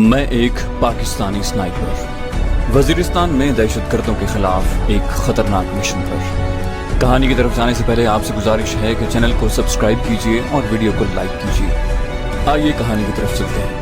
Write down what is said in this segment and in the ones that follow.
मैं एक पाकिस्तानी स्नाइपर वजीरिस्तान में दहशतगर्दों के खिलाफ एक खतरनाक मिशन पर। कहानी की तरफ जाने से पहले आपसे गुजारिश है कि चैनल को सब्सक्राइब कीजिए और वीडियो को लाइक कीजिए। आइए कहानी की तरफ चलते हैं।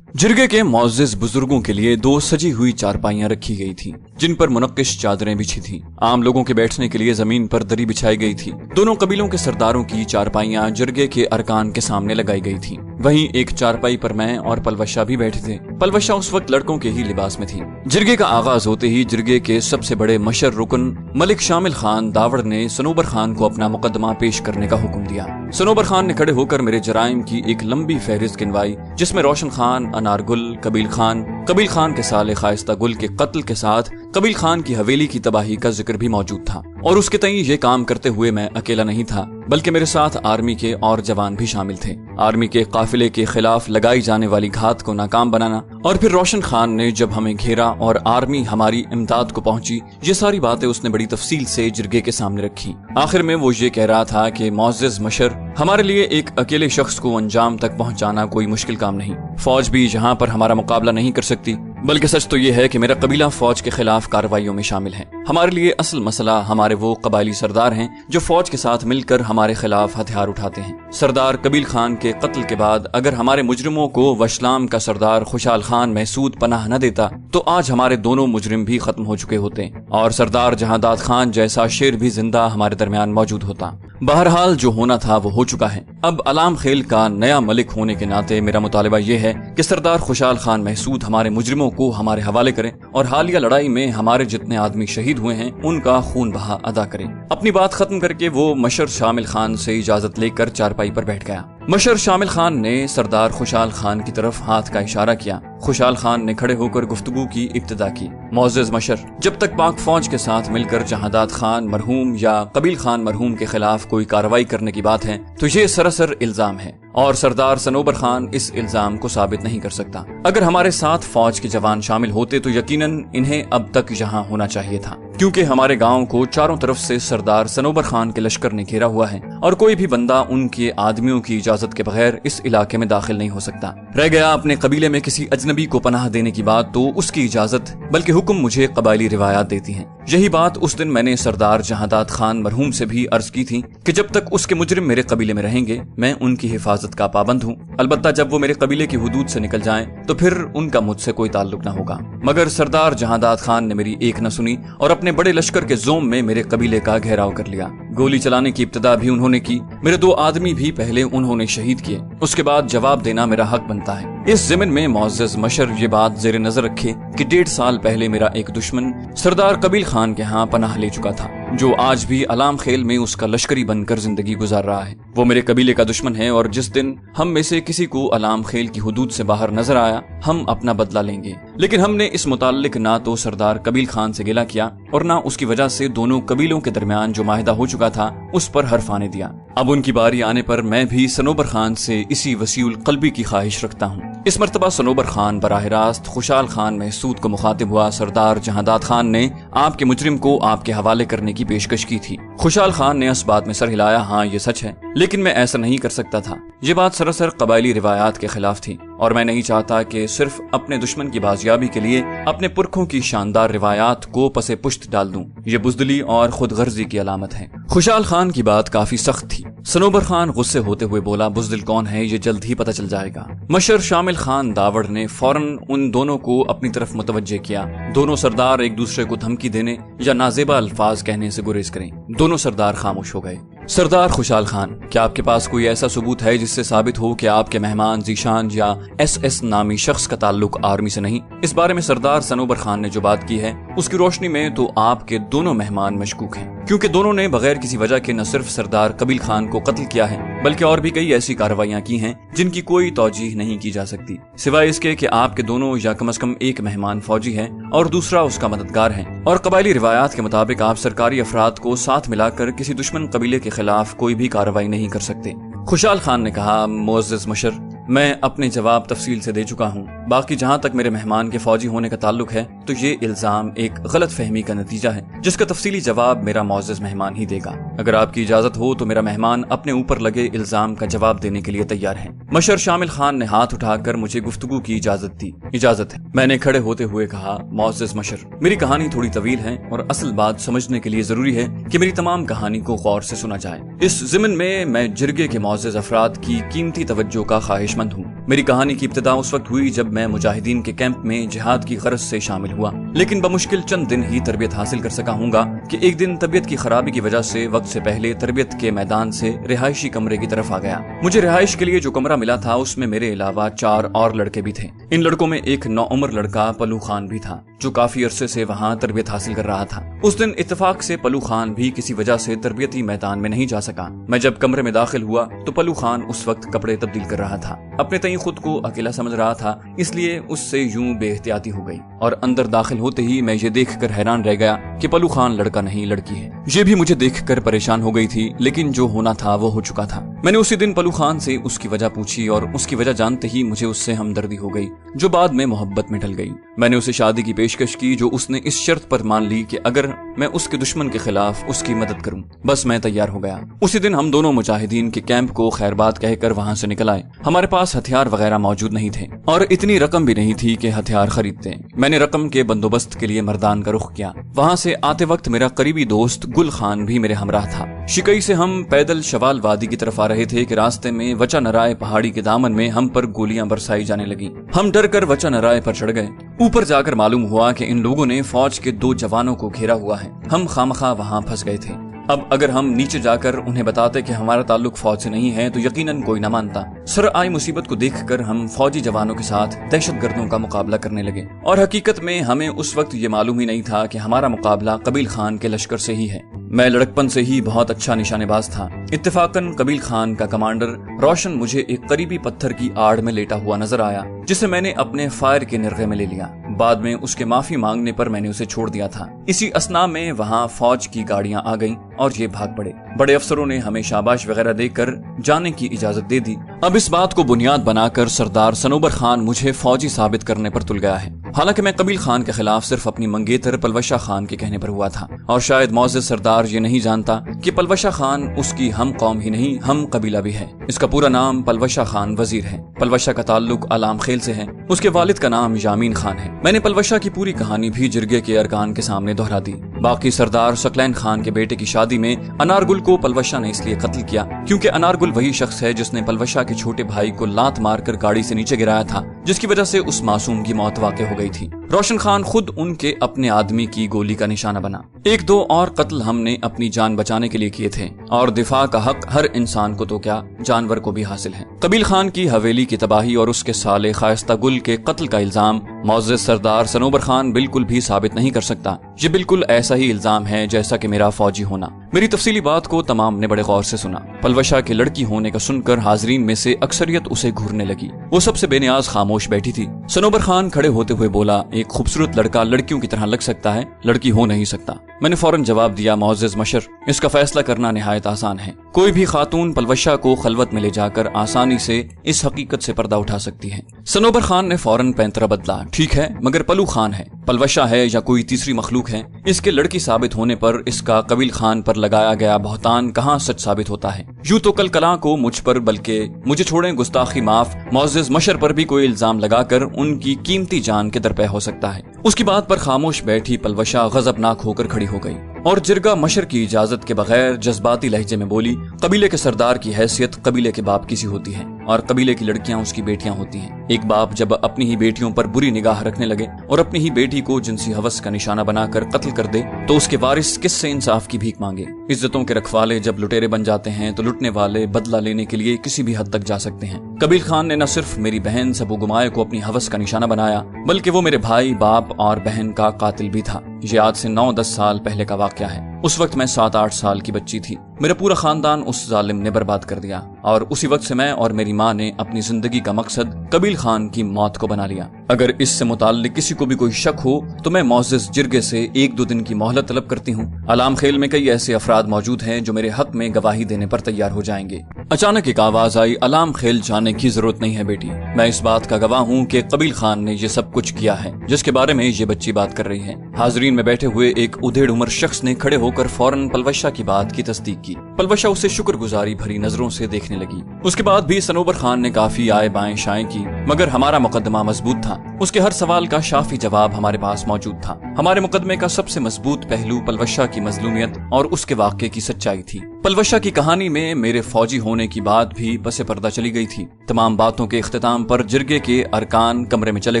जिरगे के मुअज़्ज़िज़ बुजुर्गों के लिए दो सजी हुई चारपाइयां रखी गई थी, जिन पर मुनक्किश चादरें बिछी थीं। आम लोगों के बैठने के लिए जमीन पर दरी बिछाई गई थी। दोनों कबीलों के सरदारों की चारपाइयां जिरगे के अरकान के सामने लगाई गई थी। वहीं एक चारपाई पर मैं और पलवशा भी बैठे थे। पलवशा उस वक्त लड़कों के ही लिबास में थी। जिरगे का आगाज होते ही जिरगे के सबसे बड़े मशर रुकन मलिक शामिल खान दावड़ ने सनोबर खान को अपना मुकदमा पेश करने का हुक्म दिया। सनोबर खान ने खड़े होकर मेरे जराइम की एक लंबी फहरिस्त गिनवाई, जिसमें रोशन खान, अनारगुल, कबील खान के साले खाइस्ता गुल के कत्ल के साथ कबील खान की हवेली की तबाही का जिक्र भी मौजूद था। और उसके तई ये काम करते हुए मैं अकेला नहीं था, बल्कि मेरे साथ आर्मी के और जवान भी शामिल थे। आर्मी के काफिले के खिलाफ लगाई जाने वाली घात को नाकाम बनाना, और फिर रोशन खान ने जब हमें घेरा और आर्मी हमारी इमदाद को पहुंची, ये सारी बातें उसने बड़ी तफसील से जिरगे के सामने रखी। आखिर में वो ये कह रहा था कि मुअज़्ज़िज़ मशर, हमारे लिए एक अकेले शख्स को अंजाम तक पहुंचाना कोई मुश्किल काम नहीं। फौज भी यहाँ पर हमारा मुकाबला नहीं कर सकती, बल्कि सच तो ये है कि मेरा कबीला फौज के खिलाफ कार्रवाइयों में शामिल है। हमारे लिए असल मसला हमारे वो कबायली सरदार हैं जो फौज के साथ मिलकर हमारे खिलाफ हथियार उठाते हैं। सरदार कबील खान के कत्ल के बाद अगर हमारे मुजरिमों को वशलाम का सरदार खुशाल खान महसूद पनाह न देता, तो आज हमारे दोनों मुजरिम भी खत्म हो चुके होते और सरदार जहादात खान जैसा शेर भी जिंदा हमारे दरमियान मौजूद होता। बहरहाल जो होना था वो हो चुका है। अब अलाम खेल का नया मलिक होने के नाते मेरा मुतालिबा ये है कि सरदार खुशाल खान महसूद हमारे मुजरिमों को हमारे हवाले करें और हालिया लड़ाई में हमारे जितने आदमी शहीद हुए हैं उनका खून बहा अदा करें। अपनी बात खत्म करके वो मशर शामिल खान से इजाजत लेकर चारपाई पर बैठ गया। मशर शामिल खान ने सरदार खुशाल खान की तरफ हाथ का इशारा किया। खुशाल खान ने खड़े होकर गुफ्तगू की इब्तिदा की। मुअज़्ज़िज़ मशर, जब तक पाक फौज के साथ मिलकर जहादात खान मरहूम या कबील खान मरहूम के खिलाफ कोई कार्रवाई करने की बात है, तो ये सरासर इल्जाम है और सरदार सनोबर खान इस इल्जाम को साबित नहीं कर सकता। अगर हमारे साथ फौज के जवान शामिल होते तो यकीनन इन्हें अब तक यहाँ होना चाहिए था, क्योंकि हमारे गांव को चारों तरफ से सरदार सनोबर खान के लश्कर ने घेरा हुआ है और कोई भी बंदा उनके आदमियों की इजाजत के बगैर इस इलाके में दाखिल नहीं हो सकता। रह गया अपने कबीले में किसी अजनबी को पनाह देने की बात, तो उसकी इजाजत बल्कि हुक्म मुझे कबायली रिवायात देती हैं। यही बात उस दिन मैंने सरदार जहादात खान मरहूम से भी अर्ज की थी कि जब तक उसके मुजरिम मेरे कबीले में रहेंगे मैं उनकी हिफाजत का पाबंद हूँ। अलबत्ता जब वो मेरे कबीले की हुदूद से निकल जाएं तो फिर उनका मुझसे कोई ताल्लुक न होगा। मगर सरदार जहादात खान ने मेरी एक न सुनी और अपने बड़े लश्कर के जोम में मेरे कबीले का घेराव कर लिया। गोली चलाने की इब्तिदा भी उन्होंने की। मेरे दो आदमी भी पहले उन्होंने शहीद किए, उसके बाद जवाब देना मेरा हक बनता है। इस ज़िमन में मुअज़्ज़िज़ मशर ये बात जेर नजर रखे कि 1.5 साल पहले मेरा एक दुश्मन सरदार कबील खान के यहाँ पनाह ले चुका था, जो आज भी अलाम खेल में उसका लश्करी बनकर जिंदगी गुजार रहा है। वो मेरे कबीले का दुश्मन है और जिस दिन हम में से किसी को अलाम खेल की हुदूद से बाहर नजर आया, हम अपना बदला लेंगे। लेकिन हमने इस मुताल्लिक ना तो सरदार कबील खान से गिला किया और ना उसकी वजह से दोनों कबीलों के दरमियान जो माहिदा हो चुका था उस पर हर्फ आने दिया। अब उनकी बारी आने पर मैं भी सनोबर खान से इसी वसीउल कल्बी की ख्वाहिश रखता हूँ। इस मर्तबा सनोबर खान बराह रास्त खुशाल खान महसूद को मुखातिब हुआ। सरदार जहादात खान ने आपके मुजरिम को आपके हवाले करने की पेशकश की थी। खुशाल खान ने इस बात में सर हिलाया, हाँ ये सच है, लेकिन मैं ऐसा नहीं कर सकता था। ये बात सरासर कबायली रिवायात के खिलाफ थी और मैं नहीं चाहता कि सिर्फ अपने दुश्मन की बाजियाबी के लिए अपने पुरखों की शानदार रिवायात को पसे पुश्त डाल दूं। ये बुज़दिली और खुद गर्जी की अलामत है। खुशाल खान की बात काफी सख्त थी। सनोबर खान गुस्से होते हुए बोला, बुज़दिल कौन है ये जल्द ही पता चल जाएगा। मशर शामिल खान दावड़ ने फौरन उन दोनों को अपनी तरफ मुतवज्जे किया। दोनों सरदार एक दूसरे को धमकी देने या नाजेबा अल्फाज कहने से गुरेज करें। दोनों सरदार खामोश हो गए। सरदार खुशाल खान, क्या आपके पास कोई ऐसा सबूत है जिससे साबित हो कि आपके मेहमान जीशान या SS नामी शख्स का ताल्लुक आर्मी से नहीं? इस बारे में सरदार सनोबर खान ने जो बात की है उसकी रोशनी में तो आपके दोनों मेहमान मशकूक हैं, क्योंकि दोनों ने बगैर किसी वजह के न सिर्फ सरदार कबील खान को कत्ल किया है बल्कि और भी कई ऐसी कार्रवाइयां की हैं जिनकी कोई तौजीह नहीं की जा सकती, सिवाय इसके कि आपके दोनों या कम से कम एक मेहमान फौजी है और दूसरा उसका मददगार है। और कबायली रिवायात के मुताबिक आप सरकारी अफराद को साथ मिलाकर किसी दुश्मन कबीले के खिलाफ कोई भी कार्रवाई नहीं कर सकते। खुशाल खान ने कहा, मुअज़्ज़िज़ मशर, मैं अपने जवाब तफसील से दे चुका हूँ। باقی جہاں تک میرے مہمان کے فوجی ہونے کا تعلق ہے تو یہ الزام ایک غلط فہمی کا نتیجہ ہے جس کا تفصیلی جواب میرا معزز مہمان ہی دے گا۔ اگر آپ کی اجازت ہو تو میرا مہمان اپنے اوپر لگے الزام کا جواب دینے کے لیے تیار ہے۔ مشر شامل خان نے ہاتھ اٹھا کر مجھے گفتگو کی اجازت دی۔ اجازت ہے، میں نے کھڑے ہوتے ہوئے کہا۔ معزز مشر، میری کہانی تھوڑی طویل ہے اور اصل بات سمجھنے کے لیے ضروری ہے کہ میری تمام کہانی کو غور سے سنا جائے۔ اس ضمن میں جرگے کے معزز افراد کی قیمتی توجہ کا خواہش مند ہوں۔ میری کہانی کی ابتدا اس وقت ہوئی جب میں مجاہدین کے کیمپ میں جہاد کی غرض سے شامل ہوا، لیکن بمشکل چند دن ہی تربیت حاصل کر سکا ہوں گا کہ ایک دن طبیعت کی خرابی کی وجہ سے وقت سے پہلے تربیت کے میدان سے رہائشی کمرے کی طرف آ گیا۔ مجھے رہائش کے لیے جو کمرہ ملا تھا اس میں میرے علاوہ 4 اور لڑکے بھی تھے۔ ان لڑکوں میں ایک نوعمر لڑکا پلو خان بھی تھا جو کافی عرصے سے وہاں تربیت حاصل کر رہا تھا۔ اس دن اتفاق سے پلو خان بھی کسی وجہ سے تربیتی میدان میں نہیں جا سکا۔ میں جب کمرے میں داخل ہوا تو پلو خان اس وقت کپڑے تبدیل کر رہا تھا، اپنے تئیں خود کو اکیلا سمجھ رہا تھا، اس لیے اس سے یوں بے احتیاطی ہو گئی، اور اندر داخل ہوتے ہی میں یہ دیکھ کر حیران رہ گیا کہ پلو خان لڑکا نہیں لڑکی ہے۔ یہ بھی مجھے دیکھ کر پریشان ہو گئی تھی، لیکن جو ہونا تھا وہ ہو چکا تھا۔ میں نے اسی دن پلو خان سے اس کی وجہ پوچھی اور اس کی وجہ جانتے ہی مجھے اس سے ہمدردی ہو گئی جو بعد میں محبت میں ڈھل گئی۔ میں نے اسے شادی کی پیشکش کی جو اس نے اس شرط پر مان لی کہ اگر میں اس کے دشمن کے خلاف اس کی مدد کروں۔ بس میں تیار ہو گیا۔ اسی دن ہم دونوں مجاہدین کے کیمپ کو خیر بات کہہ کر وہاں سے نکل آئے۔ ہمارے پاس ہتھیار وغیرہ موجود نہیں تھے اور اتنی رقم بھی نہیں تھی کہ ہتھیار خریدتے۔ میں نے رقم کے بندوبست کے لیے مردان کا رخ کیا۔ وہاں سے آتے وقت میرا قریبی دوست گل خان بھی میرے ہمراہ تھا۔ شکئی سے ہم پیدل شوال وادی کی طرف آ رہے تھے کہ راستے میں وچا نرائے پہاڑی کے دامن میں ہم پر گولیاں برسائی جانے لگیں۔ ہم ڈر کر وچا نرائے پر چڑھ گئے۔ اوپر جا کر معلوم ہوا کہ ان لوگوں نے فوج کے 2 جوانوں کو گھیرا ہوا ہے۔ ہم خامخواہ وہاں پھنس گئے تھے۔ اب اگر ہم نیچے جا کر انہیں بتاتے کہ ہمارا تعلق فوج سے نہیں ہے تو یقیناً کوئی نہ مانتا۔ سر آئی مصیبت کو دیکھ کر ہم فوجی جوانوں کے ساتھ دہشت گردوں کا مقابلہ کرنے لگے، اور حقیقت میں ہمیں اس وقت یہ معلوم ہی نہیں تھا کہ ہمارا مقابلہ قبیل خان کے لشکر سے ہی ہے۔ میں لڑکپن سے ہی بہت اچھا نشانے باز تھا۔ اتفاقاً قبیل خان کا کمانڈر روشن مجھے ایک قریبی پتھر کی آڑ میں لیٹا ہوا نظر آیا جسے میں نے اپنے فائر کے نرغے میں لے لیا۔ بعد میں اس کے معافی مانگنے پر میں نے اسے چھوڑ دیا تھا۔ اسی اثنا میں وہاں فوج کی گاڑیاں آ گئیں اور یہ بھاگ پڑے۔ بڑے افسروں نے ہمیں شاباش وغیرہ دے کر جانے کی اجازت دے دی۔ اب اس بات کو بنیاد بنا کر سردار سنوبر خان مجھے فوجی ثابت کرنے پر تل گیا ہے، حالانکہ میں قبیل خان کے خلاف صرف اپنی منگیتر پلوشہ خان کے کہنے پر ہوا تھا، اور شاید معزز سردار یہ نہیں جانتا کہ پلوشہ خان اس کی ہم قوم ہی نہیں ہم قبیلہ بھی ہے۔ اس کا پورا نام پلوشہ خان وزیر ہے۔ پلوشہ کا تعلق علام خیل سے ہے۔ اس کے والد کا نام یامین خان ہے۔ میں نے پلوشہ کی پوری کہانی بھی جرگے کے ارکان کے سامنے دہرا دی۔ باقی سردار سکلین خان کے بیٹے کی شادی میں انارگل کو پلوشہ نے اس لیے قتل کیا کیونکہ انارگل وہی شخص ہے جس نے پلوشہ کے چھوٹے بھائی کو لات مار کر گاڑی سے نیچے گرایا تھا، جس کی وجہ سے اس معصوم کی موت واقع ہو گئی تھی۔ روشن خان خود ان کے اپنے آدمی کی گولی کا نشانہ بنا۔ 1-2 اور قتل ہم نے اپنی جان بچانے کے لیے کیے تھے، اور دفاع کا حق ہر انسان کو تو کیا جانور کو بھی حاصل ہے۔ قبیل خان کی حویلی کی تباہی اور اس کے سالے خائستہ گل کے قتل کا الزام معزز سردار سنوبر خان بالکل بھی ثابت نہیں کر سکتا۔ یہ بالکل ایسا ہی الزام ہے جیسا کہ میرا فوجی ہونا۔ میری تفصیلی بات کو تمام نے بڑے غور سے سنا۔ پلوشہ کے لڑکی ہونے کا سن کر حاضرین میں سے اکثریت اسے گھورنے لگی۔ وہ سب سے بے نیاز خاموش بیٹھی تھی۔ سنوبر خان کھڑے ہوتے ہوئے بولا، ایک خوبصورت لڑکا لڑکیوں کی طرح لگ سکتا ہے، لڑکی ہو نہیں سکتا۔ میں نے فوراً جواب دیا، معزز مشر، اس کا فیصلہ کرنا نہایت آسان ہے۔ کوئی بھی خاتون پلوشہ کو خلوت میں لے جا کر آسانی سے اس حقیقت سے پردہ اٹھا سکتی ہے۔ سنوبر خان نے فوراً پینترا بدلا، ٹھیک ہے، مگر پلو خان ہے، پلوشہ ہے یا کوئی تیسری مخلوق ہے، اس کے لڑکی ثابت ہونے پر اس کا قبیل خان پر لگایا گیا بہتان کہاں سچ ثابت ہوتا ہے؟ یوں تو کل کلاں کو مجھ پر، بلکہ مجھے چھوڑیں گستاخی معاف، معزز مشر پر بھی کوئی الزام لگا کر ان کی قیمتی جان کے درپے ہو سکتا ہے۔ اس کی بات پر خاموش بیٹھی پلوشہ غضبناک ہو کر کھڑی ہو گئی اور جرگہ مشر کی اجازت کے بغیر جذباتی لہجے میں بولی، قبیلے کے سردار کی حیثیت قبیلے کے باپ کی سی ہوتی ہے اور قبیلے کی لڑکیاں اس کی بیٹیاں ہوتی ہیں۔ ایک باپ جب اپنی ہی بیٹیوں پر بری نگاہ رکھنے لگے اور اپنی ہی بیٹی کو جنسی ہوس کا نشانہ بنا کر قتل کر دے تو اس کے وارث کس سے انصاف کی بھیک مانگے؟ عزتوں کے رکھوالے جب لٹیرے بن جاتے ہیں تو لٹنے والے بدلہ لینے کے لیے کسی بھی حد تک جا سکتے ہیں۔ قبیل خان نے نہ صرف میری بہن سبو گمائے کو اپنی ہوس کا نشانہ بنایا بلکہ وہ میرے بھائی، باپ اور بہن کا قاتل بھی تھا۔ یہ آج سے 9-10 سال پہلے کا واقعہ ہے۔ اس وقت میں 7-8 سال کی بچی تھی۔ میرا پورا خاندان اس ظالم نے برباد کر دیا اور اسی وقت سے میں اور میری ماں نے اپنی زندگی کا مقصد قبیل خان کی موت کو بنا لیا۔ अगर इससे मुताल्लिक किसी को भी कोई शक हो तो मैं मोअज़्ज़िज़ जिरगे से 1-2 दिन की मोहलत तलब करती हूँ। अलाम खेल में कई ऐसे अफराद मौजूद हैं जो मेरे हक में गवाही देने पर तैयार हो जाएंगे। अचानक एक आवाज आई, अलाम खेल जाने की जरूरत नहीं है बेटी, मैं इस बात का गवाह हूँ कि कबील खान ने ये सब कुछ किया है जिसके बारे में ये बच्ची बात कर रही है। हाजरीन में बैठे हुए एक उधेड़ उम्र शख्स ने खड़े होकर फौरन पलवशा की बात की तस्दीक की। पलवशा उसे शुक्रगुजारी भरी नजरों से देखने लगी। उसके बाद भी सनोबर खान ने काफी आए बाएं शाएं की, मगर हमारा मुकदमा मजबूत था। उसके हर सवाल का शाफी जवाब हमारे पास मौजूद था। हमारे मुकदमे का सबसे मजबूत पहलू पलवशा की मजलूमियत और उसके वाक़े की सच्चाई थी। पलवशा की कहानी में मेरे फौजी होने की बात भी पसे पर्दा चली गई थी। तमाम बातों के इख्तिताम पर जिरगे के अरकान कमरे में चले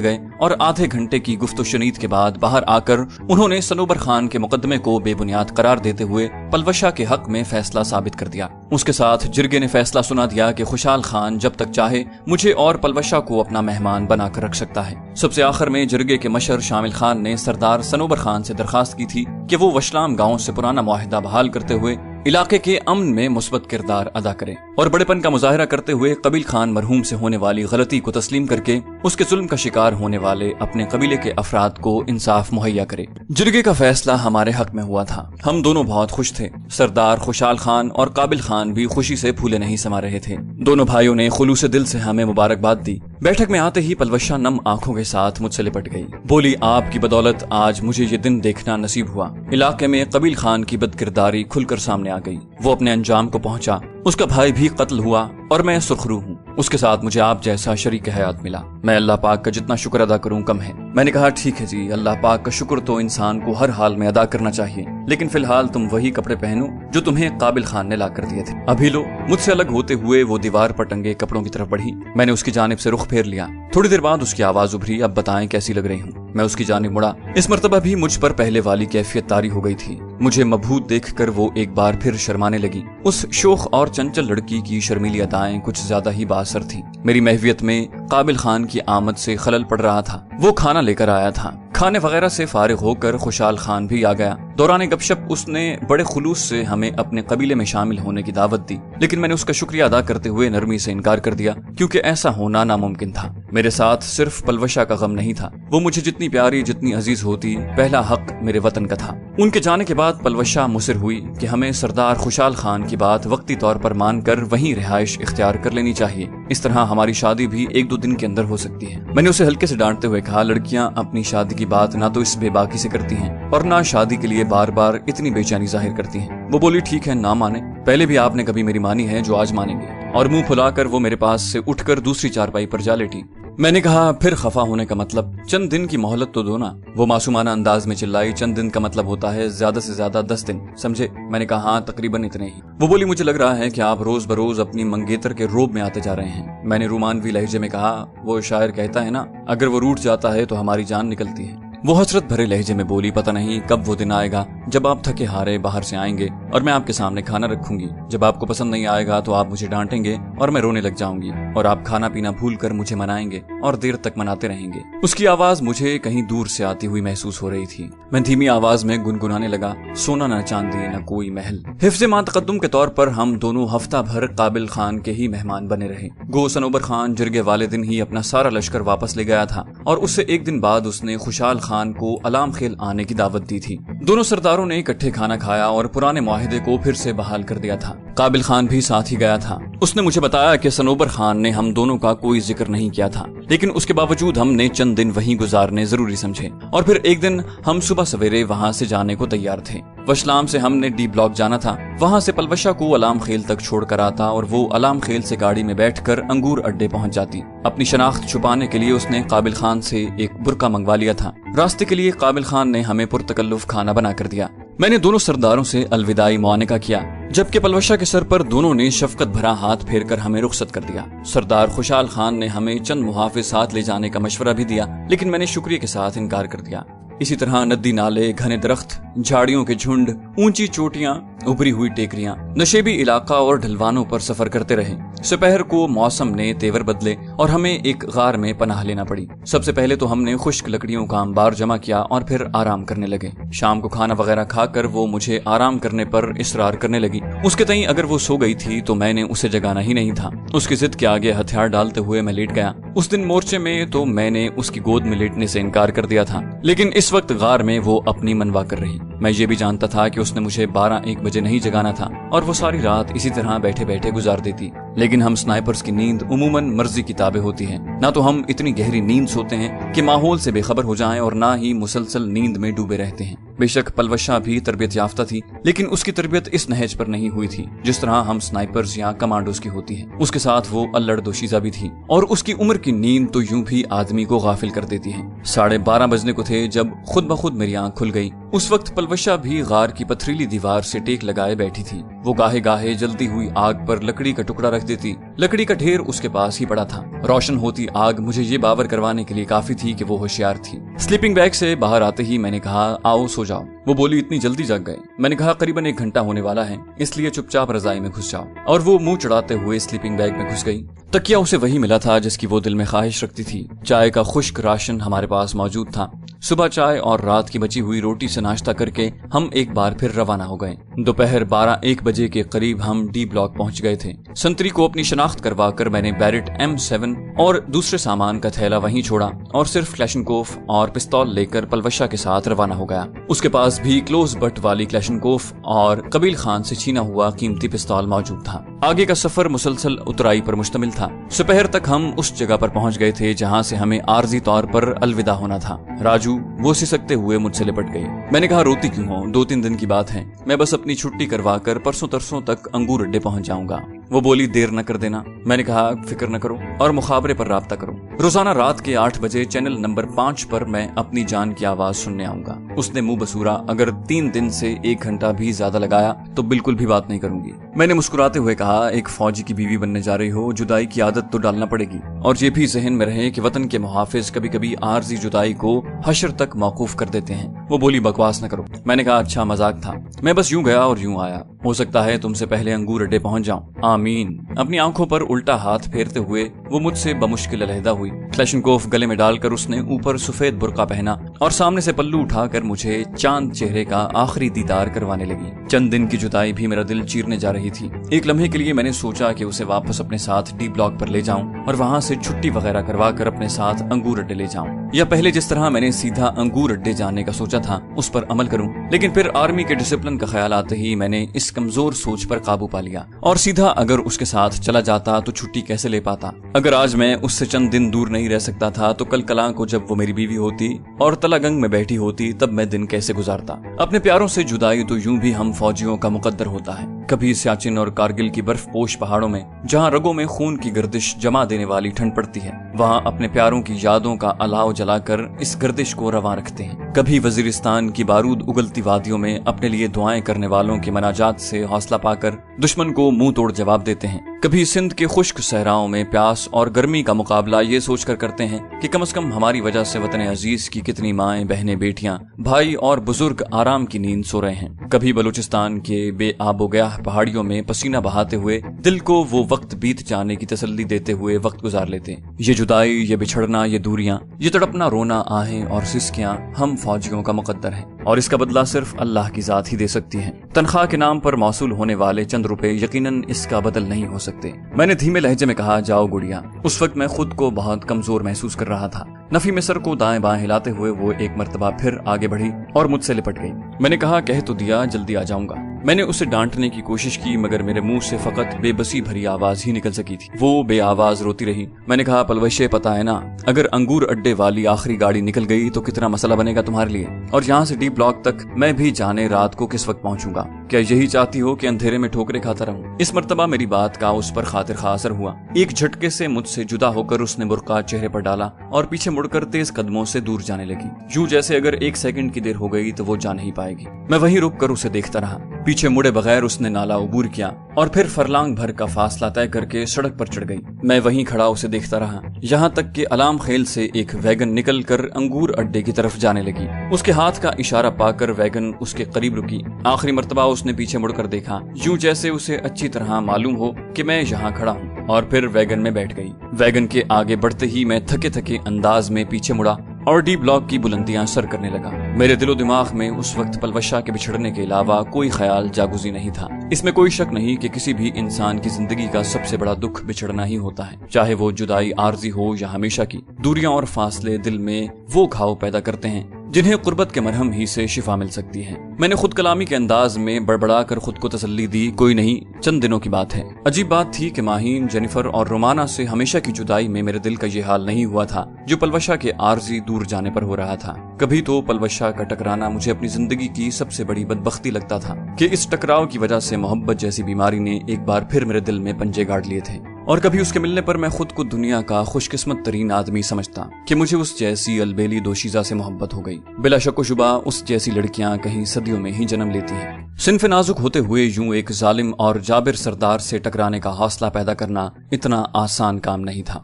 गए और आधे घंटे की गुफ्तशुनीद के बाद बाहर आकर उन्होंने सनोबर खान के मुकदमे को बेबुनियाद करार देते हुए पलवशा के हक में फैसला साबित कर दिया। उसके साथ जिरगे ने फैसला सुना दिया कि खुशाल खान जब तक चाहे मुझे और पलवशा को अपना मेहमान बनाकर रख सकता है। सबसे आखिर में जिरगे के मशर शामिल खान ने सरदार सनोबर खान से दरखास्त की थी कि वो वशलाम गांव से पुराना मुआहिदा बहाल करते हुए इलाके के अमन में मुस्बत किरदार अदा करे और बड़ेपन का मुजाहिरा करते हुए कबील खान मरहूम से होने वाली गलती को तस्लीम करके उसके जुल्म का शिकार होने वाले अपने कबीले के अफराद को इंसाफ मुहैया करे। जिरगे का फैसला हमारे हक में हुआ था। हम दोनों बहुत खुश थे। सरदार खुशाल खान और काबिल खान भी खुशी से फूले नहीं समा रहे थे। दोनों भाइयों ने खुलूस दिल से हमें मुबारकबाद दी। बैठक में आते ही पलवशा नम आंखों के साथ मुझसे लिपट गई। बोली, आपकी बदौलत आज मुझे ये दिन देखना नसीब हुआ। इलाके में कबील खान की बदकिरदारी खुलकर सामने आ गई। वो अपने अंजाम को पहुंचा, उसका भाई भी कत्ल हुआ और मैं सुरखरू हूँ। उसके साथ मुझे आप जैसा शरीक हयात मिला। मैं अल्लाह पाक का जितना शुक्र अदा करूँ कम है। मैंने कहा, ठीक है जी, अल्लाह पाक का शुक्र तो इंसान को हर हाल में अदा करना चाहिए, लेकिन फिलहाल तुम वही कपड़े पहनो जो तुम्हें काबिल खान ने ला कर दिए थे। अभी लो। मुझसे अलग होते हुए वो दीवार पर टंगे कपड़ों की तरफ बढ़ी। मैंने उसकी जानिब से रुख फेर लिया। थोड़ी देर बाद उसकी आवाज उभरी, अब बताएं कैसी लग रही हूँ। मैं उसकी जानिब मुड़ा। इस मर्तबा भी मुझ पर पहले वाली कैफियत तारी हो गई थी। मुझे मबहूत देखकर वो एक बार फिर शर्माने लगी। उस शोख और चंचल लड़की की शर्मीली अदाएं कुछ ज्यादा ही बासर थीं। मेरी महवियत में काबिल खान की आमद से खलल पड़ रहा था। वो खाना लेकर आया था। खाने वगैरह से फारिग होकर खुशाल खान भी आ गया। दौरान गपशप उसने बड़े खुलूस से हमें अपने कबीले में शामिल होने की दावत दी, लेकिन मैंने उसका शुक्रिया अदा करते हुए नरमी से इनकार कर दिया, क्योंकि ऐसा होना नामुमकिन था। मेरे साथ सिर्फ पलवशा का गम नहीं था। वो मुझे जितनी प्यारी, जितनी अजीज होती, पहला हक मेरे वतन का था। उनके जाने के बाद पलवशा मुसिर हुई कि हमें सरदार खुशाल खान की बात वक्ती तौर पर मानकर वहीं रिहाइश इख्तियार कर लेनी चाहिए। इस तरह हमारी शादी भी 1-2 दिन के अंदर हो सकती है। मैंने उसे हल्के से डांटते हुए कहा, लड़कियां अपनी शादी की बात ना तो इस बेबाकी से करती हैं और ना शादी के लिए बार बार इतनी बेचैनी जाहिर करती हैं। वो बोली, ठीक है, ना माने, पहले भी आपने कभी मेरी मानी है जो आज मानेंगे। और मुंह फुलाकर वो मेरे पास से उठकर दूसरी चारपाई पर जा लेटी। मैंने कहा, फिर खफा होने का मतलब? चंद दिन की मोहलत तो दो ना। वो मासूमाना अंदाज में चिल्लाई, चंद दिन का मतलब होता है ज्यादा से ज्यादा 10 दिन, समझे? मैंने कहा, हाँ, तकरीबन इतने ही। वो बोली, मुझे लग रहा है कि आप रोज बरोज अपनी मंगेतर के रोब में आते जा रहे हैं। मैंने रुमानवी लहजे में कहा, वो शायर कहता है ना, अगर वो रूठ जाता है तो हमारी जान निकलती है। वो हसरत भरे लहजे में बोली, पता नहीं कब वो दिन आएगा जब आप थके हारे बाहर से आएंगे और मैं आपके सामने खाना रखूंगी। जब आपको पसंद नहीं आएगा तो आप मुझे डांटेंगे और मैं रोने लग जाऊंगी और आप खाना पीना भूल कर मुझे मनाएंगे और देर तक मनाते रहेंगे। उसकी आवाज मुझे कहीं दूर से आती हुई महसूस हो रही थी। मैं धीमी आवाज में गुनगुनाने लगा, सोना न चांदी न कोई महल। हिफ्ज़े मा तक़द्दुम के तौर पर हम दोनों हफ्ता भर काबिल खान के ही मेहमान बने रहे। गो सनोबर खान जिरगे वाले दिन ही अपना सारा लश्कर वापस ले गया था और उससे 1 दिन बाद उसने खुशाल खान को अलाम खेल आने की दावत दी थी। दोनों सरदारों ने इकट्ठे खाना खाया और पुराने मुआहिदे को फिर से बहाल कर दिया था। काबिल खान भी साथ ही गया था। उसने मुझे बताया कि सनोबर खान ने हम दोनों का कोई जिक्र नहीं किया था, लेकिन उसके बावजूद हमने चंद दिन वहीं गुजारने जरूरी समझे और फिर एक दिन हम सुबह सवेरे वहां से जाने को तैयार थे। वशलाम से हमने डी ब्लॉक जाना था। वहां से पलवशा को अलाम खेल तक छोड़कर आता और वो अलाम खेल से गाड़ी में बैठकर अंगूर अड्डे पहुंच जाती। अपनी शनाख्त छुपाने के लिए उसने काबिल खान से एक बुर्का मंगवा लिया था। रास्ते के लिए काबिल खान ने हमें पुरतकल्लुफ खाना बना कर दिया। मैंने दोनों सरदारों से अलविदाई मुआनिका किया, जबकि पलवशा के सर पर दोनों ने शफकत भरा हाथ फेरकर हमें रुखसत कर दिया। सरदार खुशाल खान ने हमें चंद मुहाफिज साथ ले जाने का मशवरा भी दिया, लेकिन मैंने शुक्रिया के साथ इनकार कर दिया। इसी तरह नदी नाले, घने दरख्त, झाड़ियों के झुंड, ऊंची चोटियां, उभरी हुई टेकरियां, नशेबी इलाका और ढलवानों पर सफर करते रहे। दोपहर को मौसम ने तेवर बदले और हमें एक गार में पनाह लेना पड़ी। सबसे पहले तो हमने खुश्क लकड़ियों का अंबार जमा किया और फिर आराम करने लगे। शाम को खाना वगैरह खाकर वो मुझे आराम करने पर इसरार करने लगी। उसके तई अगर वो सो गई थी तो मैंने उसे जगाना ही नहीं था। उसकी जिद के आगे हथियार डालते हुए मैं लेट गया। उस दिन मोर्चे में तो मैंने उसकी गोद में लेटने से इनकार कर दिया था, लेकिन इस वक्त गार में वो अपनी मनवा कर रही। मैं ये भी जानता था कि उसने मुझे 12-1 बजे नहीं जगाना था और वो सारी रात इसी तरह बैठे बैठे गुजार देती। लेकिन हम स्नाइपर्स की नींद उमूमन मर्जी की ताबे होती है। ना तो हम इतनी गहरी नींद सोते हैं कि माहौल से बेखबर हो जाएं और ना ही मुसलसल नींद में डूबे रहते हैं। बेशक पलवशा भी तरबियत याफ्ता थी, लेकिन उसकी तरबियत इस नहज पर नहीं हुई थी जिस तरह हम स्नाइपर्स या कमांडोज की होती है। उसके साथ वो अल्लड़ दोशीजा भी थी और उसकी उम्र की नींद तो यूं भी आदमी को गाफिल कर देती है। 12:30 बजने को थे जब खुद ब खुद मेरी आंख खुल गई। उस वक्त पलवशा भी गार की पथरीली दीवार से टेक लगाए बैठी थी। वो गाहे गाहे जलती हुई आग पर लकड़ी का टुकड़ा रख देती। लकड़ी का ढेर उसके पास ही पड़ा था। रोशन होती आग मुझे ये बावर करवाने के लिए काफी थी कि वो होशियार थी। स्लीपिंग बैग से बाहर आते ही मैंने कहा, आओ सो जाओ। वो बोली, इतनी जल्दी जाग गए? मैंने कहा, करीबन 1 घंटा होने वाला है, इसलिए चुपचाप रजाई में घुस जाओ। और वो मुंह चढ़ाते हुए स्लीपिंग बैग में घुस गई। तकिया उसे वही मिला था जिसकी वो दिल में ख्वाहिश रखती थी। चाय का खुश्क राशन हमारे पास मौजूद था। सुबह चाय और रात की बची हुई रोटी से नाश्ता करके हम एक बार फिर रवाना हो गए। दोपहर 12-1 बजे के करीब हम डी ब्लॉक पहुंच गए थे। संतरी को अपनी शनाख्त करवा कर मैंने बैरेट M7 और दूसरे सामान का थैला वहीं छोड़ा और सिर्फ क्लैशनकोफ और पिस्तौल लेकर पलवशा के साथ रवाना हो गया। उसके पास भी क्लोज बट वाली क्लैशनकोफ और कबील खान से छीना हुआ कीमती पिस्तौल मौजूद था। आगे का सफर मुसलसल उतराई पर मुश्तमिल था। दोपहर तक हम उस जगह पर पहुंच गए थे जहां से हमें आर्जी तौर पर अलविदा होना था। राजू वो सिसकते हुए मुझसे लिपट गई। मैंने कहा, रोती क्यों हो? 2-3 दिन की बात है, मैं बस अपनी छुट्टी करवा कर परसों तरसों तक अंगूर अड्डे पहुंच जाऊंगा। वो बोली, देर न कर देना। मैंने कहा, फिक्र न करो और मुखाबरे पर राब्ता करो। रोजाना रात के 8 बजे चैनल नंबर 5 पर मैं अपनी जान की आवाज सुनने आऊंगा। उसने मुंह बसूरा, अगर 3 दिन से 1 घंटा भी ज्यादा लगाया तो बिल्कुल भी बात नहीं करूंगी। मैंने मुस्कुराते हुए कहा, एक फौजी की बीवी बनने जा रही हो, जुदाई की आदत तो डालना पड़ेगी। और ये भी जहन में रहे कि वतन के मुहाफिज कभी कभी आर्जी जुदाई को हशर तक मौकूफ कर देते हैं। वो बोली, बकवास न करो। मैंने कहा, अच्छा मजाक था, मैं बस यूं गया और यूं आया। हो सकता है तुमसे पहले अंगूर अड्डे पहुंच जाऊं। आमीन। अपनी आंखों पर उल्टा हाथ फेरते हुए वो मुझसे बमुश्किल अलहदा हुई। क्लैशनकोफ गले में डालकर उसने ऊपर सफेद बुर्का पहना और सामने से पल्लू उठाकर मुझे चांद चेहरे का आखिरी दीदार करवाने लगी। चंद दिन की जुदाई भी मेरा दिल चीरने जा रही थी। एक लम्हे के लिए मैंने सोचा कि उसे वापस अपने साथ डी ब्लॉक पर ले जाऊं और वहां से छुट्टी वगैरह करवा कर अपने साथ अंगूर अड्डे ले जाऊं, या पहले जिस तरह मैंने सीधा अंगूर अड्डे जाने का सोचा था उस पर अमल करूं। लेकिन फिर आर्मी के डिसिप्लिन का ख्याल आते ही मैंने इस कमजोर सोच पर काबू पा लिया और सीधा अगर उसके साथ चला जाता तो छुट्टी कैसे ले पाता। अगर आज मैं उससे चंद दिन दूर नहीं रह सकता था तो कल कला को जब वो मेरी बीवी होती और तलागंग में बैठी होती तब मैं दिन कैसे गुजारता। अपने प्यारों से जुदाई तो यूं भी हम फौजियों का मुकद्दर होता है। कभी सियाचिन और कारगिल की बर्फपोश पहाड़ों में जहां रगों में खून की गर्दिश जमा देने वाली ठंड पड़ती है, वहां अपने प्यारों की यादों का अलाव जलाकर इस गर्दिश को रवां रखते हैं। कभी वजीरिस्तान की बारूद उगलती वादियों में अपने लिए दुआएं करने वालों की मनाजात से हौसला पाकर दुश्मन को मुंह तोड़ जवाब देते हैं। कभी सिंध के खुश्क सहराओं में प्यास और गर्मी का मुकाबला ये सोचकर करते हैं कि कम से कम हमारी वजह से वतन अजीज की कितनी माएं, बहनें, बेटियां, भाई और बुजुर्ग आराम की नींद सो रहे हैं। कभी बलूचिस्तान के बेआबोगयाह पहाड़ियों में पसीना बहाते हुए दिल को वो वक्त बीत जाने की तसल्ली देते हुए वक्त गुजार लेते हैं। ये जुदाई, ये बिछड़ना, ये दूरियां, ये तड़पना, रोना, आहें और सिसकियां हम फौजियों का मुकद्दर है और इसका बदला सिर्फ अल्लाह की जात ही दे सकती है। तनख्वाह के नाम पर मौसूल होने वाले चंद रुपए यकीनन इसका बदल नहीं हो सकते। मैंने धीमे लहजे में कहा, जाओ गुड़िया। उस वक्त मैं खुद को बहुत कमजोर महसूस कर रहा था। नफी में सर को दाएं बाएं हिलाते हुए वो एक मर्तबा फिर आगे बढ़ी और मुझसे लिपट गई। मैंने कहा, कह तो दिया जल्दी आ जाऊंगा। मैंने उसे डांटने की कोशिश की मगर मेरे मुंह से फकत बेबसी भरी आवाज ही निकल सकी थी। वो बेआवाज रोती रही। मैंने कहा, पलवशे पता है ना, अगर अंगूर अड्डे वाली आखिरी गाड़ी निकल गई तो कितना मसला बनेगा तुम्हारे लिए, और यहाँ से डी ब्लॉक तक मैं भी जाने रात को किस वक्त पहुंचूंगा। क्या यही चाहती हो कि अंधेरे में ठोकरे खाता रहूं? इस मर्तबा मेरी बात का उस पर खातिर खा असर हुआ। एक झटके से मुझसे जुदा होकर उसने बुर्का चेहरे पर डाला और पीछे मुड़कर तेज कदमों से दूर जाने लगी, यूं जैसे अगर 1 सेकंड की देर हो गई तो वो जा नहीं पाएगी। मैं वहीं रुक कर उसे देखता रहा। पीछे मुड़े बगैर उसने नाला अबूर किया और फिर फरलांग भर का फासला तय करके सड़क पर चढ़ गई। मैं वहीं खड़ा उसे देखता रहा, यहाँ तक कि अलाम खेल से एक वैगन निकल कर अंगूर अड्डे की तरफ जाने लगी। उसके हाथ का इशारा पाकर वैगन उसके करीब रुकी। आखिरी मर्तबा उसने पीछे मुड़कर देखा, यूं जैसे उसे अच्छी तरह मालूम हो कि मैं यहाँ खड़ा हूँ, और फिर वैगन में बैठ गई। वैगन के आगे बढ़ते ही मैं थके थके अंदाज में पीछे मुड़ा और डी ब्लॉक की बुलंदियां सर करने लगा। मेरे दिलो दिमाग में उस वक्त पलवशा के बिछड़ने के अलावा कोई ख्याल जागुजी नहीं था। इसमें कोई शक नहीं कि किसी भी इंसान की जिंदगी का सबसे बड़ा दुख बिछड़ना ही होता है, चाहे वो जुदाई आर्जी हो या हमेशा की। दूरियां और फासले दिल में वो घाव पैदा करते हैं जिन्हें कुर्बत के मरहम ही से शिफा मिल सकती है। मैंने खुद कलामी के अंदाज में बड़बड़ा कर खुद को तसल्ली दी, कोई नहीं, चंद दिनों की बात है। अजीब बात थी कि माहीन, जेनिफर और रोमाना से हमेशा की जुदाई में मेरे दिल का ये हाल नहीं हुआ था जो पलवशा के आर्जी दूर जाने पर हो रहा था। कभी तो पलवशा का टकराना मुझे अपनी जिंदगी की सबसे बड़ी बदबख्ती लगता था कि इस टकराव की वजह से मोहब्बत जैसी बीमारी ने एक बार फिर मेरे दिल में पंजे गाड़ लिए थे। और कभी उसके मिलने पर मैं खुद को दुनिया का खुशकिस्मत तरीन आदमी समझता कि मुझे उस जैसी अलबेली दोशीजा से मोहब्बत हो गई। बिला शक व शुबा उस जैसी लड़कियां कहीं सदियों में ही जन्म लेती हैं। सिन्फ नाजुक होते हुए यूं एक जालिम और जाबिर सरदार से टकराने का हौसला पैदा करना इतना आसान काम नहीं था।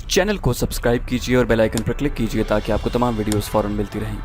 चैनल को सब्सक्राइब कीजिए और बेल आइकन पर क्लिक कीजिए ताकि आपको तमाम वीडियोस फौरन मिलती रहें।